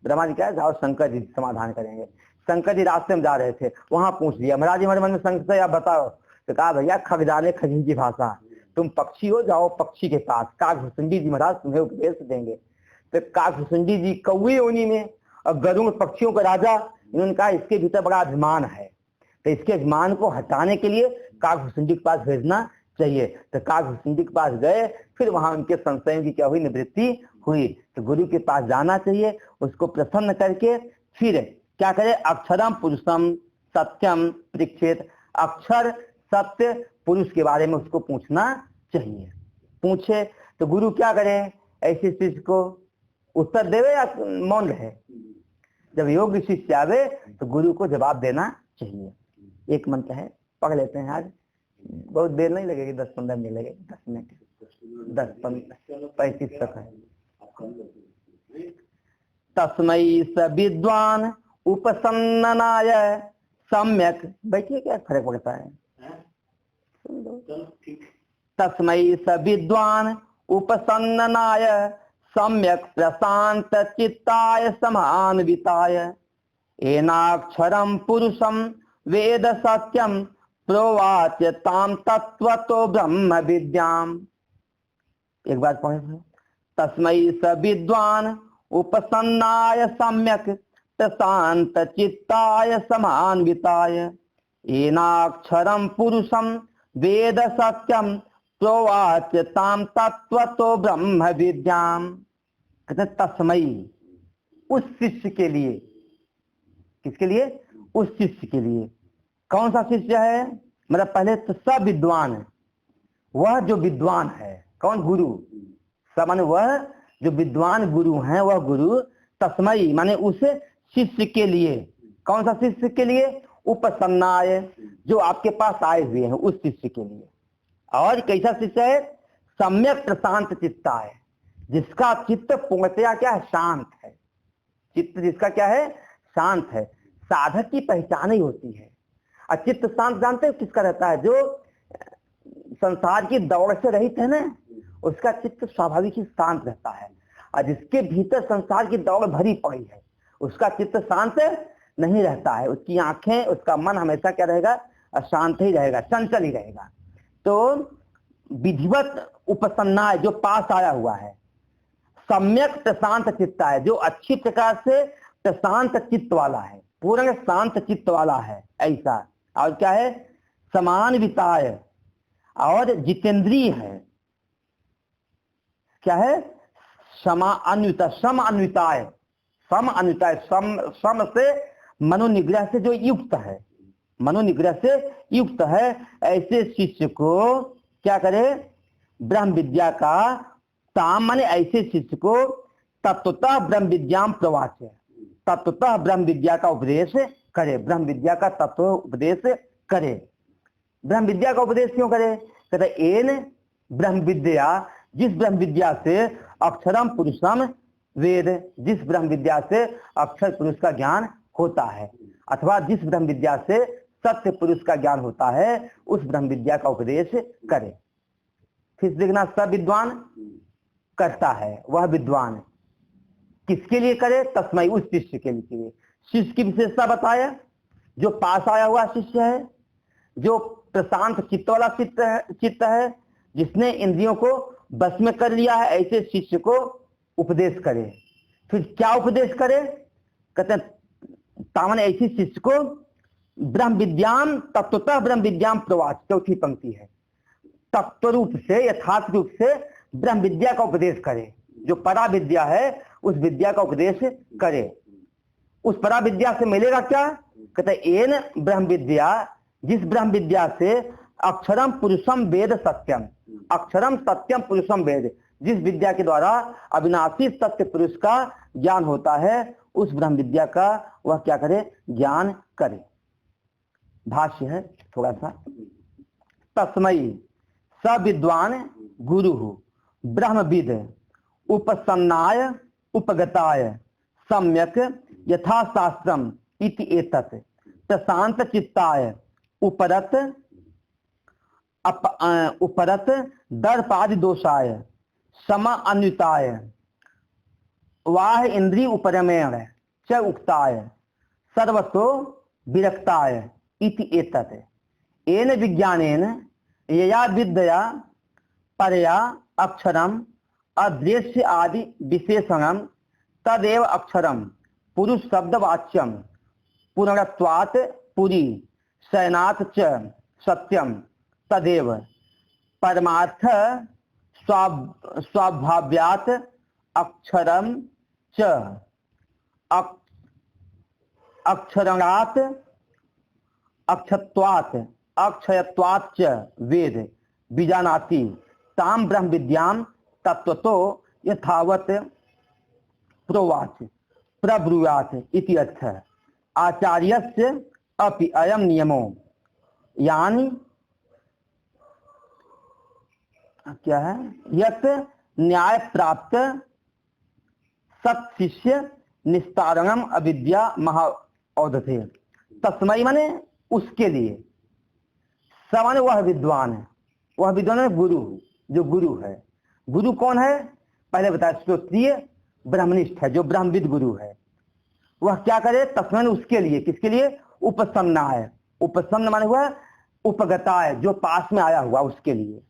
ब्रह्मा जी क्या है, जाओ शंकर जी समाधान करेंगे। शंकर जी रास्ते में जा रहे थे, वहां पूछ लिया, महाराज जी हमारे मन में संशय आप बताओ। तो कहा भैया खग जाने खगी की भाषा, तुम पक्षी हो, जाओ पक्षी के पास, काकभूषुंडी जी महाराज तुम्हें उपदेश देंगे। तो काकभूषुंडी जी कौवे योनि में और गरुड़ पक्षियों का राजा, इन्होंने कहा इसके भीतर बड़ा अभिमान है, तो इसके अभिमान को हटाने के लिए काकभूषुंडी के पास भेजना चाहिए। तो काकभूषुंडी के पास गए, फिर वहां उनके संशयों की क्या हुई, निवृत्ति हुई। तो गुरु के पास जाना चाहिए, उसको प्रसन्न करके फिर क्या करे, अक्षरम पुरुषम सत्यम परीक्षित, अक्षर सत्य पुरुष के बारे में उसको पूछना चाहिए। पूछे तो गुरु क्या करे, ऐसी चीज को उत्तर देवे या मौन रहे। जब योग्य शिष्य आवे तो गुरु को जवाब देना चाहिए। एक मंत्र है, पढ़ लेते हैं आज, बहुत देर नहीं लगेगी, 10-15 मिनट लगेगी, 10 मिनट 10-35 तक है। तस्मै स विद्वान उपसन्ननाय सम्यक, बैठिए क्या फर्क पड़ता है, तस्मै स विद्वान उपसन्ननाय सम्यक प्रशांत चित्ताय समान्विताय एनाक्षरम पुरुषम वेद सत्यम प्रोवाच्य ताम तत्वतो ब्रह्म विद्याम। एक बार पढ़े, तस्मै स विद्वान उपसन्नाय सम्यक प्रशांत चित्ताय समान्विताय एनाक्षरम पुरुषम वेद सत्यम प्रोवाच्य ताम तत्वतो ब्रह्म विद्याम। कहते तस्मै, उस शिष्य के लिए, किसके लिए, उस शिष्य के लिए। कौन सा शिष्य है, मतलब पहले तो सब विद्वान है, वह जो विद्वान है, कौन, गुरु। सब माने वह जो विद्वान गुरु हैं, वह गुरु। तस्मै माने उस शिष्य के लिए, कौन सा शिष्य के लिए, उपसन्नाय, जो आपके पास आए हुए हैं, उस शिष्य के लिए। और कैसा शिष्य है, सम्यक प्रशांत चित्ता है, जिसका चित्त पूर्णतया क्या है, शांत है। चित्त जिसका क्या है, शांत है। साधक की पहचान ही होती है। और चित्त शांत जानते हो किसका रहता है, जो संसार की दौड़ से रहित है ना, उसका चित्त स्वाभाविक ही शांत रहता है। और जिसके भीतर संसार की दौड़ भरी पड़ी है, उसका चित्त शांत नहीं रहता है। उसकी आंखें, उसका मन हमेशा क्या रहेगा, अशांत ही रहेगा, चंचल ही रहेगा। तो विधिवत उपसन्नाय, जो पास आया हुआ है, सम्यक प्रशांत चित्ता है, जो अच्छी प्रकार से प्रशांत चित्त वाला है, पूर्ण शांत चित्त वाला है, ऐसा। और क्या है, समान्विताय, और जितेंद्रिय है। क्या है, समान्विता, सम अन्विताय, सम अन्विताय, सम से मनोनिग्रह से जो युक्त है, मनोनिग्रह से युक्त है, ऐसे शिष्य को क्या करे, ब्रह्म विद्या का ताम माने ऐसे शिष्य को तत्वतः ब्रह्म विद्याम प्रवाच्य, तत्वतः ब्रह्म विद्या का उपदेश करे, ब्रह्म विद्या का तत्व उपदेश करे। ब्रह्म विद्या का उपदेश क्यों करे, कहते एन ब्रह्म विद्या, जिस ब्रह्म विद्या से अक्षरम पुरुषम वेद, जिस ब्रह्म विद्या से अक्षर पुरुष का ज्ञान होता है, अथवा जिस ब्रह्म विद्या से सत्य पुरुष का ज्ञान होता है, उस ब्रह्म विद्या का उपदेश करे। फिर देखना, सब विद्वान करता है, वह विद्वान किसके लिए करे, तस्मै, उस शिष्य के लिए। शिष्य की विशेषता बताया, जो पास आया हुआ शिष्य है, जो प्रशांत चित्त वाला चित्त है, जिसने इंद्रियों को बस में कर लिया है, ऐसे शिष्य को उपदेश करे। फिर क्या उपदेश करे, कहते तामन ऐसी शिष्य को ब्रह्म विद्याम तत्वतः ब्रह्म विद्याम प्रवाच, चौथी पंक्ति है, तत्व रूप से, यथार्थ रूप से ब्रह्म विद्या का उपदेश करे। जो परा विद्या है, उस विद्या का उपदेश करे। उस परा विद्या से मिलेगा क्या, कहते एन ब्रह्म विद्या, जिस ब्रह्म विद्या से अक्षरम पुरुषम वेद सत्यम, अक्षरम सत्यम पुरुषम वेद, जिस विद्या के द्वारा अविनाशी सत्य पुरुष का ज्ञान होता है, उस ब्रह्म विद्या का वह क्या करे, ज्ञान करे। भाष्य है थोड़ा सा, तस्मै स विद्वान गुरु ब्रह्मविद उपसन्नाय उपगताय सम्यक यथा शास्त्रम इति एतत् प्रशांत चित्ताय उपरत उपरत दर्पादि दोषाय सम अन्विताय वाह इंद्रिय उपरमेण च उक्ताय सर्वतो विरक्ताय इति एतत्। येन विज्ञानेन यया विद्या परया अक्षरम अदृश्य आदि विशेषणम तदेव अक्षरम पुरुष शब्द वाच्यम पूर्णत्वात् पुरी शयनात् च सत्यम तदेव परमार्थ स्वाभाव्यात् अक्षरम च अक्षरणात् अक्षत्वात् अक्षयत्वात् च वेद बीजानाति ताम ब्रह्म विद्याम तत्वतो यथावत प्रोवाच प्रब्रूयात इति अर्थ आचार्यस्य अपि अयम नियमो यानी क्या है यत न्याय प्राप्त सत शिष्य निस्तारणम अविद्या महाऔदथे तस्मै माने उसके लिए समान वह विद्वान है, वह विद्वान है गुरु, जो गुरु है। गुरु कौन है? पहले बताया श्रोत्रिय ब्रह्मनिष्ठ है, जो ब्रह्मविद गुरु है। वह क्या करे? तस्मैन उसके लिए, किसके लिए? उपसन्ना है। उपसन्न माने हुआ उपगता है, जो पास में आया हुआ उसके लिए।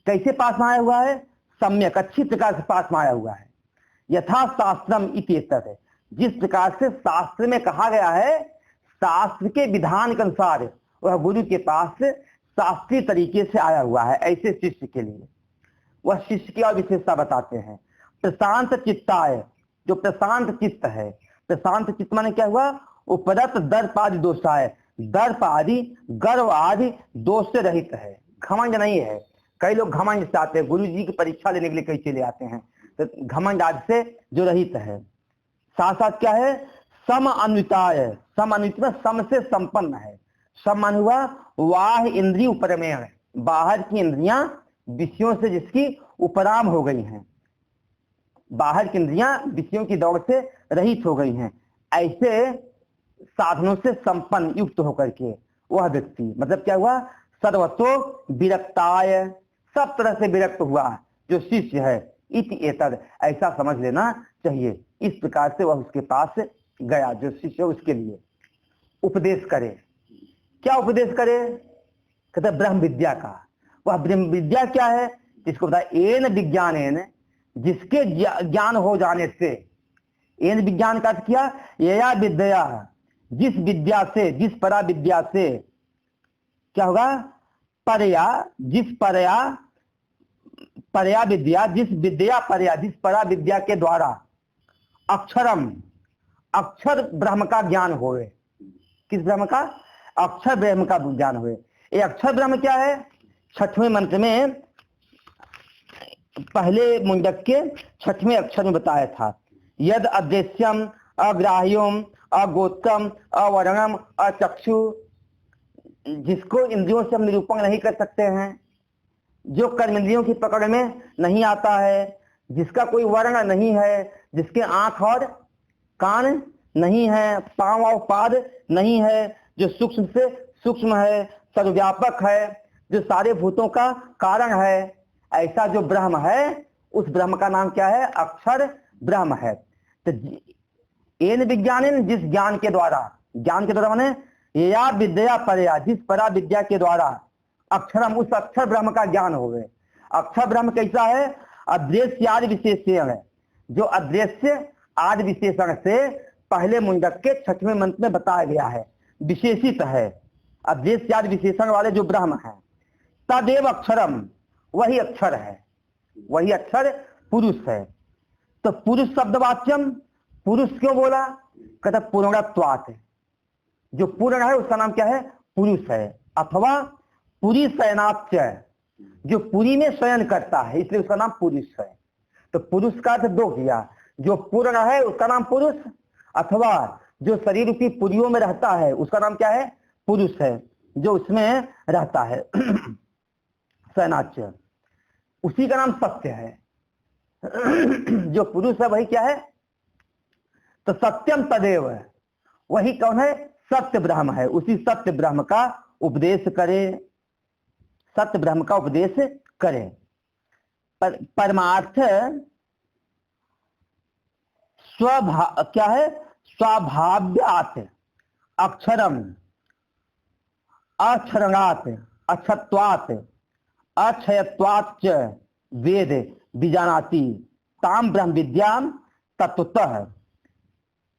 कैसे पास में आया हुआ है? सम्यक, अच्छी प्रकार से पास में आया हुआ है। यथा शास्त्रम इत्येतत् है, जिस प्रकार से शास्त्र में कहा गया है, शास्त्र के विधान के अनुसार वह गुरु के पास शास्त्रीय तरीके से आया हुआ है। ऐसे शिष्य के लिए वह शिष्य की और विशेषता बताते हैं। प्रशांत चित्ताय, जो प्रशांत चित्त है। प्रशांत चित्त माने क्या हुआ? उपरत दर्प आदि दोषाय, दर्प आदि गर्व आदि दोष से रहित है, घमंड नहीं है। कई लोग घमंड से आते हैं, गुरु जी की परीक्षा लेने के लिए कई चले आते हैं, तो घमंड आदि से जो रहित है। साथ साथ क्या है? सम अन्विताय, सम अन्वित में सम से संपन्न है। सम मान हुआ वाह इंद्रिय उपरमेय है, बाहर की इंद्रियां विषयों से जिसकी उपराम हो गई हैं, बाहर की इंद्रियां विषयों की दौड़ से रहित हो गई हैं, ऐसे साधनों से संपन्न युक्त होकर के वह व्यक्ति, मतलब क्या हुआ? सर्वतो विरक्ताय, सब तरह से विरक्त हुआ जो शिष्य है। इति एतद, ऐसा समझ लेना चाहिए। इस प्रकार से वह उसके पास गया, जो शिष्य उसके लिए उपदेश करे। क्या उपदेश करे? कहते ब्रह्म विद्या का। वह ब्रह्म विद्या क्या है? जिसको बताया एन विज्ञानेन, जिसके ज्ञान हो जाने से। एन विज्ञान का अर्थ किया यया विद्या, जिस विद्या से, जिस परा विद्या से क्या होगा? परया, जिस परया, परया विद्या, जिस विद्या परया, जिस परा विद्या के द्वारा अक्षरम, अक्षर ब्रह्म का ज्ञान होवे। किस ब्रह्म का? अक्षर ब्रह्म का ज्ञान हुए। ये अक्षर ब्रह्म क्या है? छठवें मंत्र में, पहले मुंडक के छठवें अक्षर में बताया था। यद अदृश्यम अग्राह्यम अगोत्रम अवर्णम अचक्षु, जिसको इंद्रियों से हम निरूपण नहीं कर सकते हैं, जो कर्म इंद्रियों की पकड़ में नहीं आता है, जिसका कोई वर्ण नहीं है, जिसके आंख और कान नहीं है, पांव और पाद नहीं है, जो सूक्ष्म से सूक्ष्म है, सर्वव्यापक है, जो सारे भूतों का कारण है, ऐसा जो ब्रह्म है, उस ब्रह्म का नाम क्या है? अक्षर ब्रह्म है। तो एन विज्ञान, जिस ज्ञान के द्वारा, ज्ञान के द्वारा माने या विद्या परया, जिस परा विद्या के द्वारा अक्षरम, उस अक्षर ब्रह्म का ज्ञान हो गए। अक्षर ब्रह्म कैसा है? अदृश्य आदि विशेषण है, जो अदृश्य आदि विशेषण से पहले मुंडक के छठवें मंत्र में बताया गया है, विशेषित है। अदृश्य आदि विशेषण वाले जो ब्रह्म है, तदेव अक्षरम, वही अक्षर है, वही अक्षर पुरुष है। तो पुरुष शब्दवाच्यम, पुरुष क्यों बोला? कहता पूर्णत्वात्, जो पूर्ण है उसका नाम क्या है? पुरुष है। अथवा पुरी शयनाच्च, जो पुरी में शयन करता है, इसलिए उसका नाम पुरुष है। तो पुरुष का अर्थ दो किया, जो पूर्ण है उसका नाम पुरुष, अथवा जो शरीर की पुरियों में रहता है उसका नाम क्या है? पुरुष है, जो उसमें रहता है। शयनाच्च, उसी का नाम सत्य है। जो पुरुष है वही क्या है? तो सत्यम तदेव, वही कौन है? सत्य ब्रह्म है। उसी सत्य ब्रह्म का उपदेश करे, सत्य ब्रह्म का उपदेश करे। परमार्थ क्या है? स्वाभाव्यात् अक्षरम, अक्षरणात् अक्षत्वात् अक्षयत्वात् च वेद बीजानाति ताम ब्रह्म विद्याम तत्वतः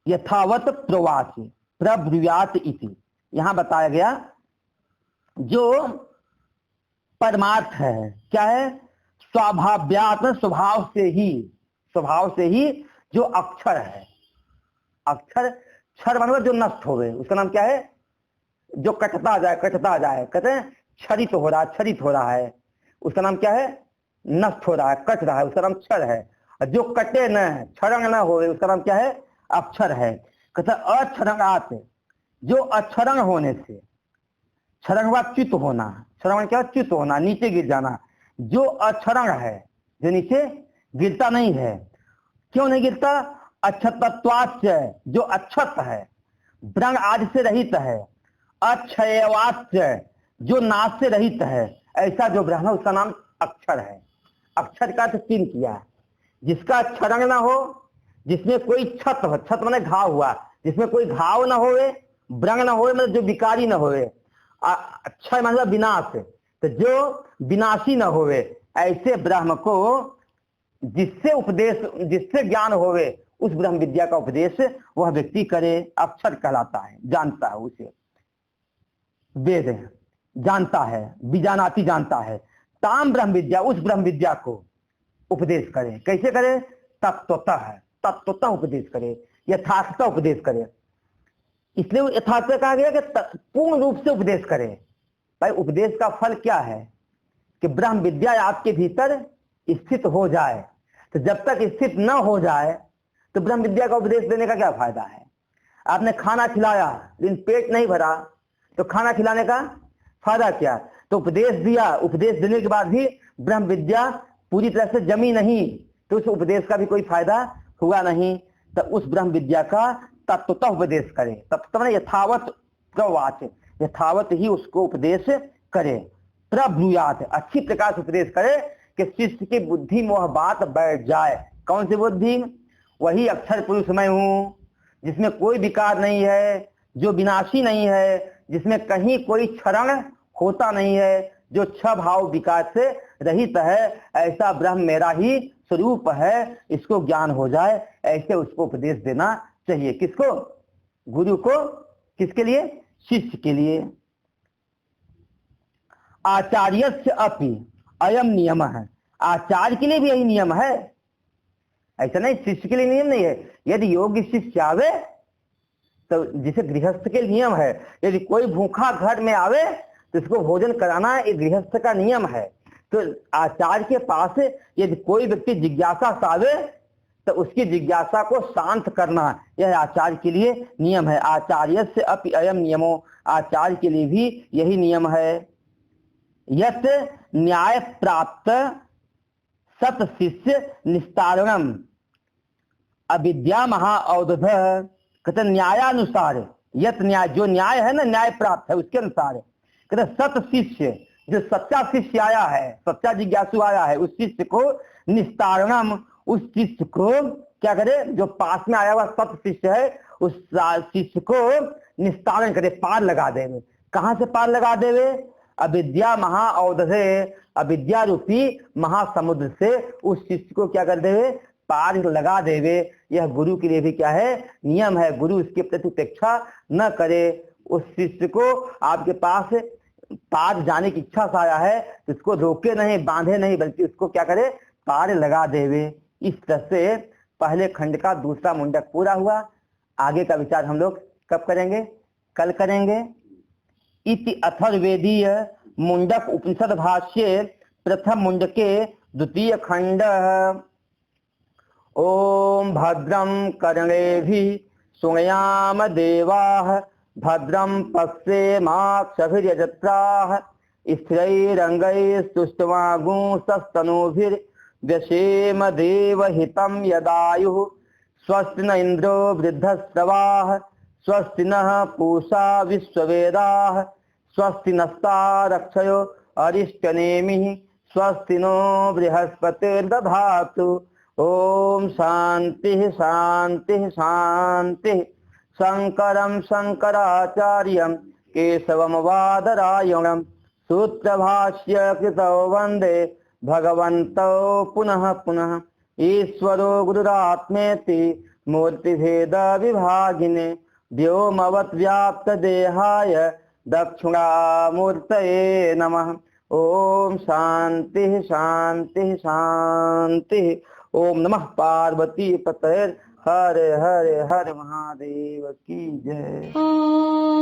यथावत प्रवाच प्रब्रूयात इति। यहां बताया गया जो परमार्थ है क्या है, स्वाभाव्यात्म स्वभाव से ही जो अक्षर है, अक्षर क्षर मतलब जो नष्ट हो गए, उसका नाम क्या है, जो कटता जाए कहते हैं क्षरित हो रहा है, उसका नाम क्या है, नष्ट हो रहा है, कट रहा है, उसका नाम क्षर है। और जो कटे न क्षरंग न हो उसका नाम क्या है, अक्षर है। कहते अक्षरंगात, जो अक्षरंग होने से, क्षरंग च्युत होना, क्षरंग क्या, च्युत होना, नीचे गिर जाना, जो अक्षरंग है, जो नीचे गिरता नहीं है, क्यों नहीं गिरता, अक्षतत्वाच, जो अक्षत है, ब्रंग आदि से रहित है, अक्षयवाच, जो नाश से रहित है, ऐसा जो ब्रह्म उसका नाम अक्षर है। अक्षर का तो चिन्ह किया है, जिसका क्षरंग ना हो, जिसमें कोई क्षत हो, क्षत माने घाव हुआ, जिसमें कोई घाव ना होवे, ब्रंग ना होवे, मतलब जो विकारी ना होवे, अक्षय मतलब विनाश, तो जो विनाशी न होवे, ऐसे ब्रह्म को जिससे ज्ञान होवे, उस ब्रह्म विद्या का उपदेश वह व्यक्ति करे, अक्षर कहलाता है, जानता है, उसे वेद जानता है, बीजानाति जानता है, ताम ब्रह्म विद्या, उस ब्रह्म विद्या को उपदेश करे। कैसे करे, तत्वतः उपदेश करे, यथार्थता उपदेश करे। इसलिए यथार्थ कहा गया कि पूर्ण रूप से उपदेश करे। भाई उपदेश का फल क्या है कि ब्रह्म विद्या आपके भीतर स्थित हो जाए। तो जब तक स्थित न हो जाए तो ब्रह्म विद्या का उपदेश देने का क्या फायदा है। आपने खाना खिलाया लेकिन पेट नहीं भरा तो खाना खिलाने का फायदा क्या। तो उपदेश दिया, उपदेश देने के बाद भी ब्रह्म विद्या पूरी तरह से जमी नहीं तो उस उपदेश का भी कोई फायदा हुआ नहीं। तो उस ब्रह्म विद्या का तत्वतः उपदेश करे, तत्व यथावत प्रवाच, यथावत ही उसको उपदेश करे। प्रब्रूयात, अच्छी प्रकार से उपदेश करे कि शिष्य की बुद्धि मोह बात बैठ जाए। कौन सी बुद्धि, वही अक्षर पुरुष मैं हूं, जिसमें कोई विकार नहीं है, जो विनाशी नहीं है, जिसमें कहीं कोई क्षरण होता नहीं है, जो छह भाव विकार से रहित है, ऐसा ब्रह्म मेरा ही स्वरूप है, इसको ज्ञान हो जाए। ऐसे उसको उपदेश देना चाहिए। किसको, गुरु को, किसके लिए, शिष्य के लिए। आचार्यस्य अपि अयम नियम है, आचार्य के लिए भी यही नियम है, ऐसा नहीं शिष्य के लिए नियम नहीं है। यदि योग्य शिष्य आवे तो जिसे गृहस्थ के नियम है, यदि कोई भूखा घर में आवे तो इसको भोजन कराना एक गृहस्थ का नियम है। तो आचार्य के पास यदि कोई व्यक्ति जिज्ञासा सावे तो उसकी जिज्ञासा को शांत करना, यह आचार्य के लिए नियम है। आचार्य से अपि अयम नियमो, आचार्य के लिए भी यही नियम है। यत न्याय प्राप्त सत शिष्य निस्तारणम अविद्या महाऔदध, कहते न्यायानुसार, यत न्याय, जो न्याय है ना, न्याय प्राप्त है उसके अनुसार, कहते सत शिष्य, जो सच्चा शिष्य आया है, सच्चा जिज्ञासु आया है, उस शिष्य को निस्तारणम, उस शिष्य को क्या करे, जो पास में आया हुआ सत शिष्य है उस शिष्य को निस्तारण करे, पार लगा देवे। कहां से पार लगा देवे, अविद्या महाऔदधे, अविद्या रूपी महासमुद्र से उस शिष्य को क्या कर देवे, पार लगा देवे। यह गुरु के लिए भी क्या है, नियम है। गुरु इसके प्रति उपेक्षा न करे। उस शिष्य को आपके पास पार जाने की इच्छा से आया है तो इसको रोके नहीं, बांधे नहीं, बल्कि उसको क्या करे, पार लगा देवे। इस तरह से पहले खंड का दूसरा मुंडक पूरा हुआ। आगे का विचार हम लोग कब करेंगे, कल करेंगे। इति अथर्ववेदीय मुंडक उपनिषद भाष्ये प्रथम मुंडके द्वितीय खंड। ओम भद्रं कर्णेभिः शृणुयाम देवाः, भद्रं पश्येमाक्षभिर्यजत्राः, स्थिरैरङ्गैस्तुष्ट्वागुंसस्तनूभिर्व्यसेम देवहितं यदायुः। स्वस्ति न इन्द्रो वृद्धश्रवाः, स्वस्ति नः पूषा विश्ववेदाः, स्वस्ति नस्तारक्षयो अरिष्टनेमिः, स्वस्ति नो बृहस्पतिर्दधातु। ओम शांति शांति शांति। शंकरं शंकराचार्यं केशवमवादरायणं सूत्रभाष्य कृतौ वन्दे भगवन्तौ पुनः पुनः। ईश्वरो गुरुरात्मेति मूर्तिभेद विभागिने व्योमवत् व्याप्त देहाय दक्षिणामूर्तये नमः। ओम शांति शांति शांति। ओम नमः पार्वती पतये। हरे हरे हर महादेव की जय। ॐ